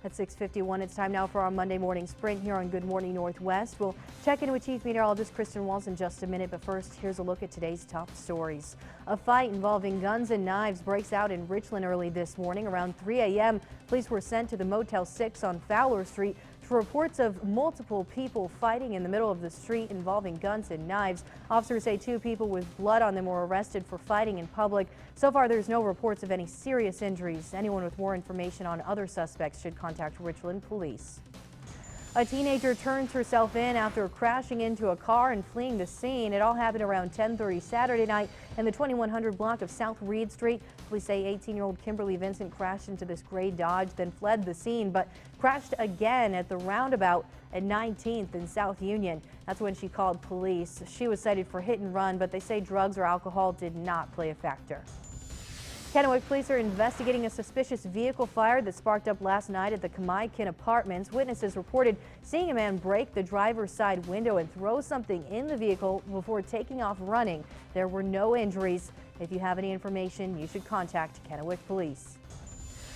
At 6:51, it's time now for our Monday morning sprint here on Good Morning Northwest. We'll check in with Chief Meteorologist Kristen Walls in just a minute, but first, here's a look at today's top stories. A fight involving guns and knives breaks out in Richland early this morning. Around 3 a.m., police were sent to the Motel 6 on Fowler Street for reports of multiple people fighting in the middle of the street involving guns and knives. Officers say 2 people with blood on them were arrested for fighting in public. So far, there's no reports of any serious injuries. Anyone with more information on other suspects should contact Richland Police. A teenager turns herself in after crashing into a car and fleeing the scene. It all happened around 10:30 Saturday night in the 2100 block of South Reed Street. Police say 18-year-old Kimberly Vincent crashed into this gray Dodge, then fled the scene, but crashed again at the roundabout at 19th in South Union. That's when she called police. She was cited for hit and run, but they say drugs or alcohol did not play a factor. Kennewick police are investigating a suspicious vehicle fire that sparked up last night at the Kennewick apartments. Witnesses reported seeing a man break the driver's side window and throw something in the vehicle before taking off running. There were no injuries. If you have any information, you should contact Kennewick police.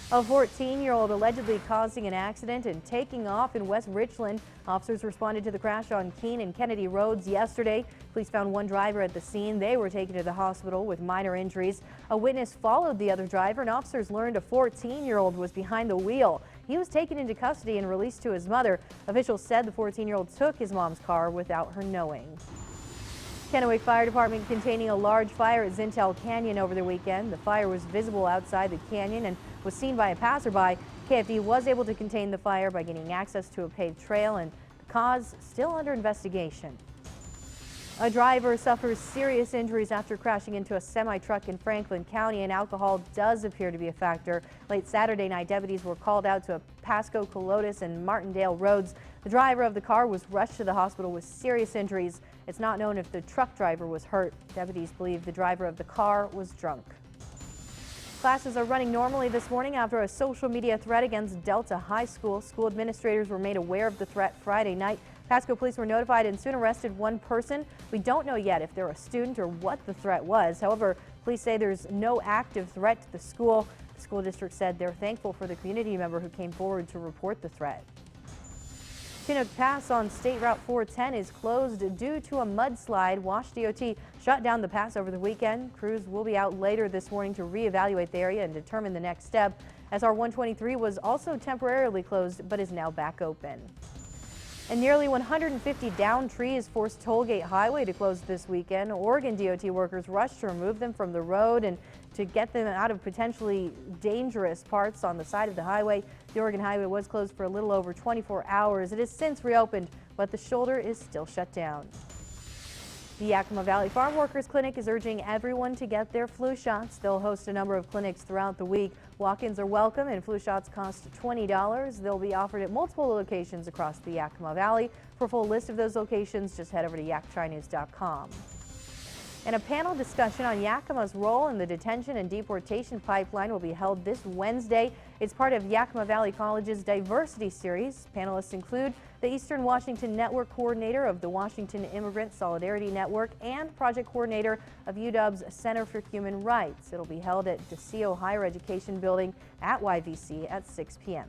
A 14-year-old allegedly causing an accident and taking off in West Richland. Officers responded to the crash on Keene and Kennedy roads yesterday. Police found one driver at the scene. They were taken to the hospital with minor injuries. A witness followed the other driver, and officers learned a 14-year-old was behind the wheel. He was taken into custody and released to his mother. Officials said the 14-year-old took his mom's car without her knowing. Kennewick Fire Department containing a large fire at Zintel Canyon over the weekend. The fire was visible outside the canyon and was seen by a passerby. KFD was able to contain the fire by gaining access to a paved trail, and the cause still under investigation. A driver suffers serious injuries after crashing into a semi-truck in Franklin County, and alcohol does appear to be a factor. Late Saturday night, deputies were called out to Pasco, Colotis, and Martindale roads. The driver of the car was rushed to the hospital with serious injuries. It's not known if the truck driver was hurt. Deputies believe the driver of the car was drunk. Classes are running normally this morning after a social media threat against Delta High School. School administrators were made aware of the threat Friday night. Pasco police were notified and soon arrested one person. We don't know yet if they're a student or what the threat was. However, police say there's no active threat to the school. The school district said they're thankful for the community member who came forward to report the threat. Chinook Pass on State Route 410 is closed due to a mudslide. Wash DOT shut down the pass over the weekend. Crews will be out later this morning to reevaluate the area and determine the next step. SR 123 was also temporarily closed but is now back open. And nearly 150 downed trees forced Tollgate Highway to close this weekend. Oregon DOT workers rushed to remove them from the road and to get them out of potentially dangerous parts on the side of the highway. The Oregon Highway was closed for a little over 24 hours. It has since reopened, but the shoulder is still shut down. The Yakima Valley Farm Workers Clinic is urging everyone to get their flu shots. They'll host a number of clinics throughout the week. Walk-ins are welcome and flu shots cost $20. They'll be offered at multiple locations across the Yakima Valley. For a full list of those locations, just head over to yakchinews.com. And a panel discussion on Yakima's role in the detention and deportation pipeline will be held this Wednesday. It's part of Yakima Valley College's Diversity Series. Panelists include the Eastern Washington Network Coordinator of the Washington Immigrant Solidarity Network and Project Coordinator of UW's Center for Human Rights. It'll be held at DeCio Higher Education Building at YVC at 6 p.m.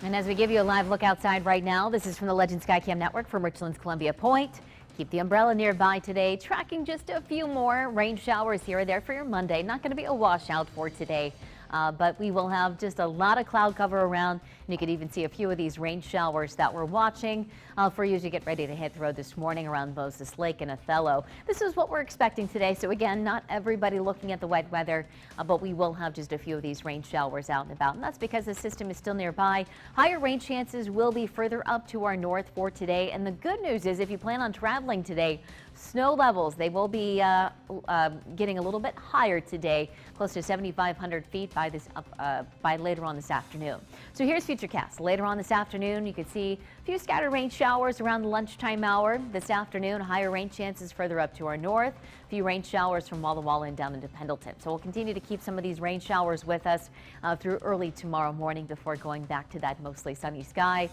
And as we give you a live look outside right now, this is from the Legend Skycam Network from Richland's Columbia Point. Keep the umbrella nearby today. Tracking just a few more rain showers here or there for your Monday. Not going to be a washout for today, but we will have just a lot of cloud cover around. And you could even see a few of these rain showers that we're watching for you as you get ready to hit the road this morning around Moses Lake and Othello. This is what we're expecting today. So again, not everybody looking at the wet weather, but we will have just a few of these rain showers out and about. And that's because the system is still nearby. Higher rain chances will be further up to our north for today. And the good news is if you plan on traveling today, snow levels, they will be getting a little bit higher today, close to 7,500 feet by later on this afternoon. So here's Futurecast. Later on this afternoon, you can see a few scattered rain showers around the lunchtime hour. This afternoon, higher rain chances further up to our north. A few rain showers from Walla Walla and down into Pendleton. So we'll continue to keep some of these rain showers with us through early tomorrow morning before going back to that mostly sunny sky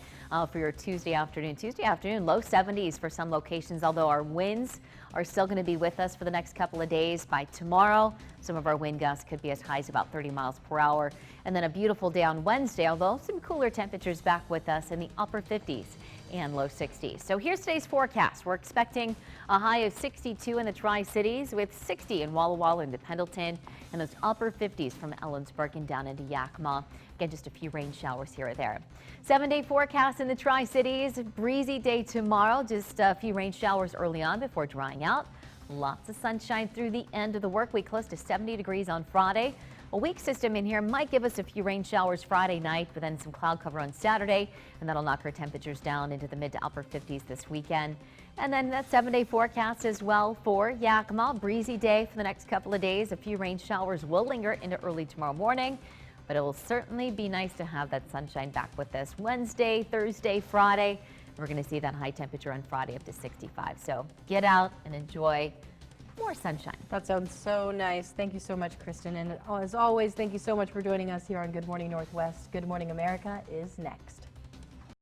for your Tuesday afternoon. Tuesday afternoon, low 70s for some locations, although our winds are still going to be with us for the next couple of days. By tomorrow, some of our wind gusts could be as high as about 30 miles per hour. And then a beautiful day on Wednesday, although some cooler temperatures back with us in the upper 50s and low 60s. So here's today's forecast. We're expecting a high of 62 in the Tri-Cities with 60 in Walla Walla and Pendleton, and those upper 50s from Ellensburg and down into Yakima. Again, just a few rain showers here or there. 7-day forecast in the Tri-Cities. Breezy day tomorrow, just a few rain showers early on before drying out. Lots of sunshine through the end of the work week, close to 70 degrees on Friday. A weak system in here might give us a few rain showers Friday night, but then some cloud cover on Saturday, and that'll knock our temperatures down into the mid to upper 50s this weekend. And then that 7-day forecast as well for Yakima. Breezy day for the next couple of days. A few rain showers will linger into early tomorrow morning, but it will certainly be nice to have that sunshine back with us Wednesday, Thursday, Friday. We're going to see that high temperature on Friday up to 65. So get out and enjoy more sunshine. That sounds so nice. Thank you so much, Kristen. And as always, thank you so much for joining us here on Good Morning Northwest. Good Morning America is next.